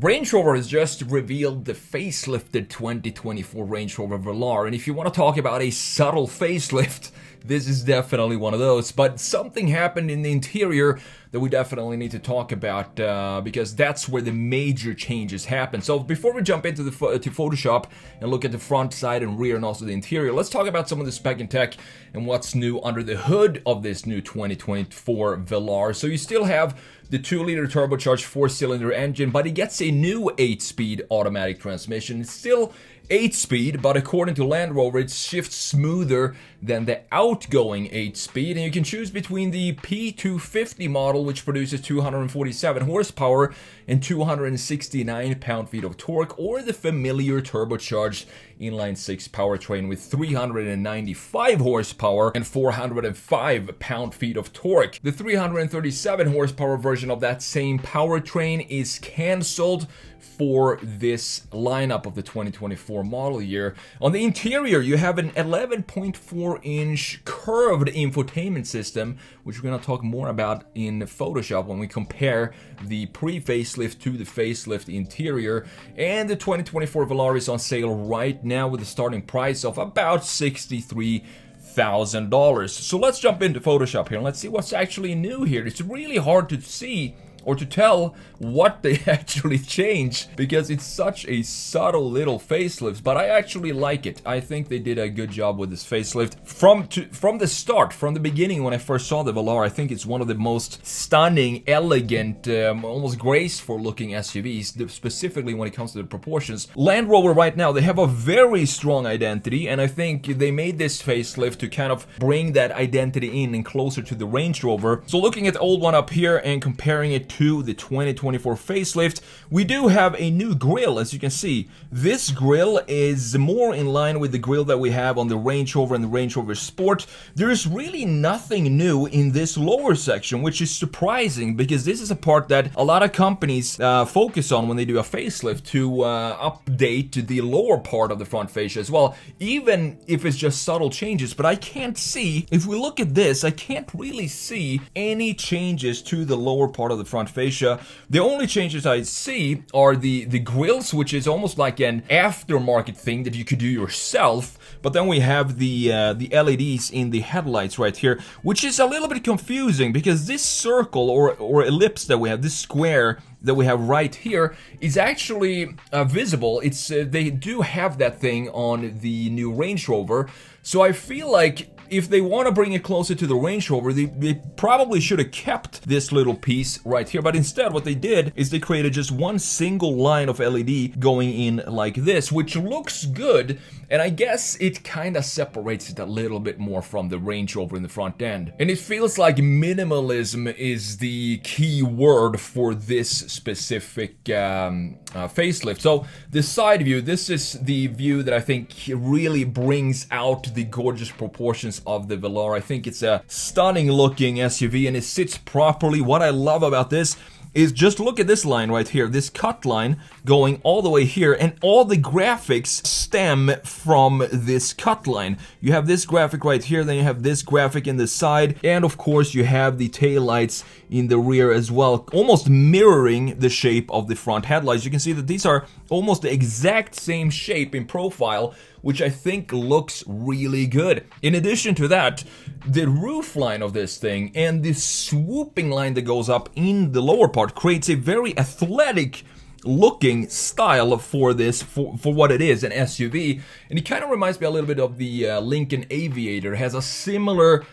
Range Rover has just revealed the facelifted 2024 Range Rover Velar, and if you want to talk about a subtle facelift, this is definitely one of those. But something happened in the interior that we definitely need to talk about because that's where the major changes happen. So before we jump into to Photoshop and look at the front, side, and rear, and also the interior, let's talk about some of the spec and tech and what's new under the hood of this new 2024 Velar. So you still have the 2-liter turbocharged 4-cylinder engine, but it gets a new 8-speed automatic transmission. It's still 8-speed, but according to Land Rover, it shifts smoother than the outgoing 8-speed, and you can choose between the P250 model, which produces 247 horsepower and 269 pound-feet of torque, or the familiar turbocharged inline-six powertrain with 395 horsepower and 405 pound-feet of torque. The 337 horsepower version of that same powertrain is cancelled for this lineup of the 2024 model year. On the interior, you have an 11.4-inch curved infotainment system, which we're going to talk more about in Photoshop when we compare the pre-facelift to the facelift interior. And the 2024 Velar is on sale right now with a starting price of about $63,000. So let's jump into Photoshop here and let's see what's actually new here. It's really hard to see or to tell what they actually changed because it's such a subtle little facelift, but I actually like it. I think they did a good job with this facelift. From the start, from the beginning when I first saw the Velar, I think it's one of the most stunning, elegant, almost graceful looking SUVs, specifically when it comes to the proportions. Land Rover right now, they have a very strong identity, and I think they made this facelift to kind of bring that identity in and closer to the Range Rover. So looking at the old one up here and comparing it to the 2024 facelift, we do have a new grille. As you can see, this grille is more in line with the grille that we have on the Range Rover and the Range Rover Sport. There is really nothing new in this lower section, which is surprising because this is a part that a lot of companies focus on when they do a facelift, to update the lower part of the front fascia as well, even if it's just subtle changes. But I can't see, if we look at this, I can't really see any changes to the lower part of the front fascia. The only changes I see are the grills, which is almost like an aftermarket thing that you could do yourself. But then we have the LEDs in the headlights right here, which is a little bit confusing because this circle or ellipse that we have, this square that we have right here, is actually visible. It's they do have that thing on the new Range Rover, so I feel like if they want to bring it closer to the Range Rover, they probably should have kept this little piece right here. But instead, what they did is they created just one single line of LED going in like this, which looks good. And I guess it kind of separates it a little bit more from the Range Rover in the front end. And it feels like minimalism is the key word for this specific facelift. So the side view, this is the view that I think really brings out the gorgeous proportions of the Velar. I think it's a stunning looking SUV and it sits properly. What I love about this is just look at this line right here, this cut line going all the way here, and all the graphics stem from this cut line. You have this graphic right here, then you have this graphic in the side, and of course you have the taillights in the rear as well, almost mirroring the shape of the front headlights. You can see that these are almost the exact same shape in profile, which I think looks really good. In addition to that, the roof line of this thing and the swooping line that goes up in the lower part creates a very athletic looking style for this, for what it is, an SUV. And it kind of reminds me a little bit of the Lincoln Aviator. It has a similar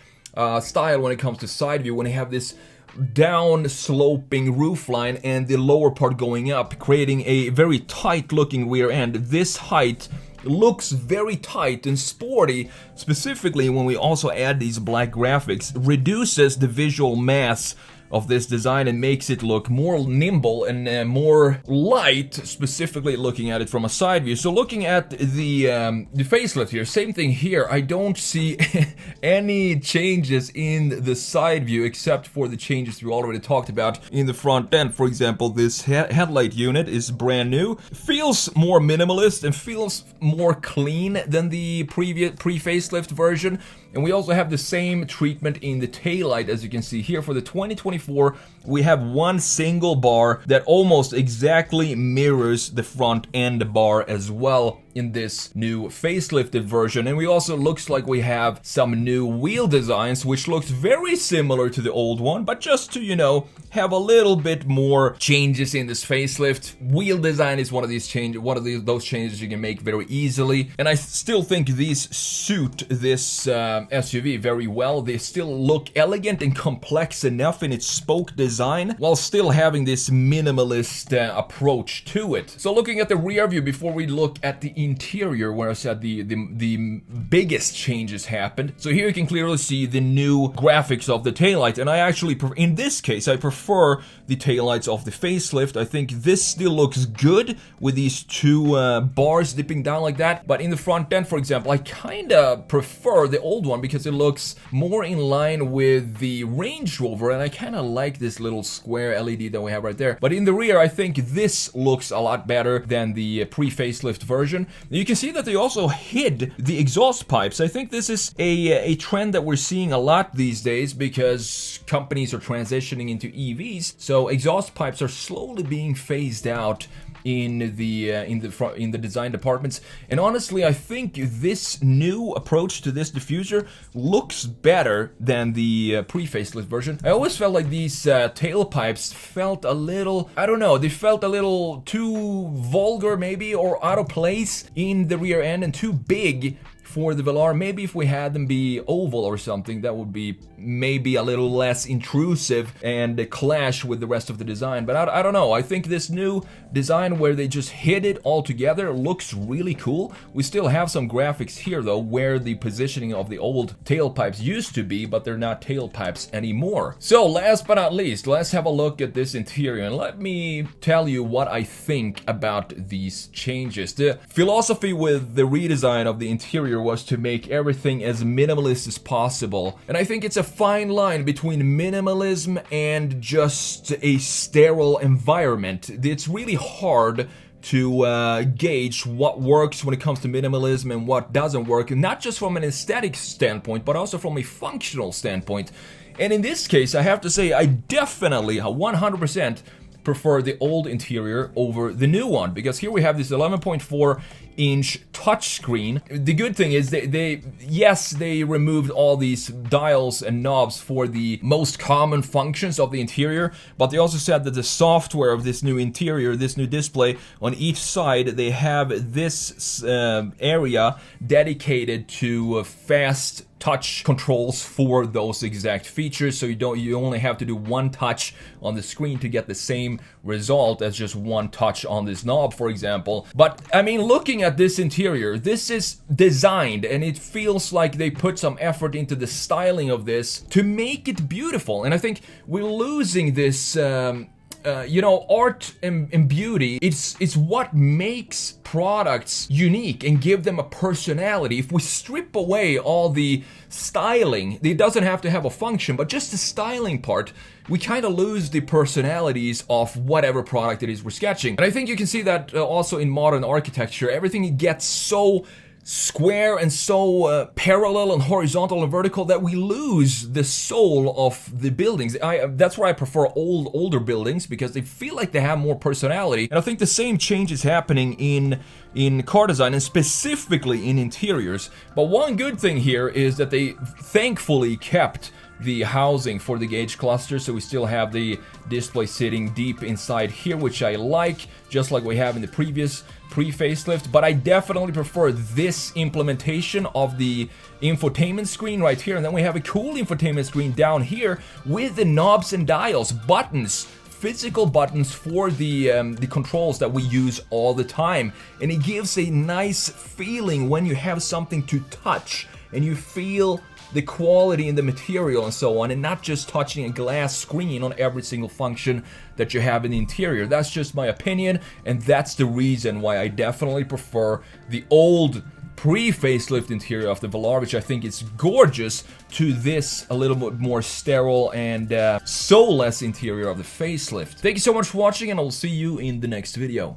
style when it comes to side view, when you have this down sloping roofline and the lower part going up, creating a very tight looking rear end. This height looks very tight and sporty, specifically when we also add these black graphics. Reduces the visual mass of this design and makes it look more nimble and more light, specifically looking at it from a side view. So looking at the facelift here, same thing here. I don't see any changes in the side view except for the changes we already talked about in the front end. For example, this headlight unit is brand new, feels more minimalist and feels more clean than the previous pre-facelift version. And we also have the same treatment in the taillight, as you can see here. For the 2024, we have one single bar that almost exactly mirrors the front end bar as well in this new facelifted version. And we also looks like we have some new wheel designs, which looks very similar to the old one, but just to, you know, have a little bit more changes in this facelift. Wheel design is one of these those changes you can make very easily. And I still think these suit this SUV very well. They still look elegant and complex enough in its spoke design, while still having this minimalist approach to it. So looking at the rear view before we look at the interior, where I said the biggest changes happened. So here you can clearly see the new graphics of the taillight, and I actually, in this case, I prefer the taillights of the facelift. I think this still looks good with these two bars dipping down like that, but in the front end, for example, I kinda prefer the old one because it looks more in line with the Range Rover, and I kinda like this little square LED that we have right there. But in the rear, I think this looks a lot better than the pre-facelift version. You can see that they also hid the exhaust pipes. I think this is a trend that we're seeing a lot these days because companies are transitioning into EVs. So exhaust pipes are slowly being phased out in the design departments. And honestly, I think this new approach to this diffuser looks better than the pre-facelift version. I always felt like these tailpipes felt a little, I don't know, they felt a little too vulgar maybe, or out of place in the rear end and too big for the Velar. Maybe if we had them be oval or something, that would be maybe a little less intrusive and clash with the rest of the design. But I don't know. I think this new design where they just hid it all together looks really cool. We still have some graphics here though, where the positioning of the old tailpipes used to be, but they're not tailpipes anymore. So last but not least, let's have a look at this interior and let me tell you what I think about these changes. The philosophy with the redesign of the interior was to make everything as minimalist as possible. And I think it's a fine line between minimalism and just a sterile environment. It's really hard to gauge what works when it comes to minimalism and what doesn't work, and not just from an aesthetic standpoint, but also from a functional standpoint. And in this case, I have to say, I definitely 100% prefer the old interior over the new one, because here we have this 11.4-inch touchscreen. The good thing is they removed all these dials and knobs for the most common functions of the interior, but they also said that the software of this new interior, this new display, on each side they have this area dedicated to fast touch controls for those exact features, so you only have to do one touch on the screen to get the same result as just one touch on this knob, for example. But I mean, looking at this interior, this is designed and it feels like they put some effort into the styling of this to make it beautiful. And I think we're losing this art and beauty. It's what makes products unique and give them a personality. If we strip away all the styling, it doesn't have to have a function, but just the styling part, we kind of lose the personalities of whatever product it is we're sketching. And I think you can see that also in modern architecture. Everything gets so square and so parallel and horizontal and vertical that we lose the soul of the buildings. That's why I prefer older buildings, because they feel like they have more personality. And I think the same change is happening in car design and specifically in interiors. But one good thing here is that they thankfully kept the housing for the gauge cluster, so we still have the display sitting deep inside here, which I like, just like we have in the previous pre-facelift. But I definitely prefer this implementation of the infotainment screen right here, and then we have a cool infotainment screen down here with the knobs and dials, buttons, physical buttons for the controls that we use all the time. And it gives a nice feeling when you have something to touch and you feel the quality in the material and so on, and not just touching a glass screen on every single function that you have in the interior. That's just my opinion, and that's the reason why I definitely prefer the old pre-facelift interior of the Velar, which I think is gorgeous, to this a little bit more sterile and soulless interior of the facelift. Thank you so much for watching, and I'll see you in the next video.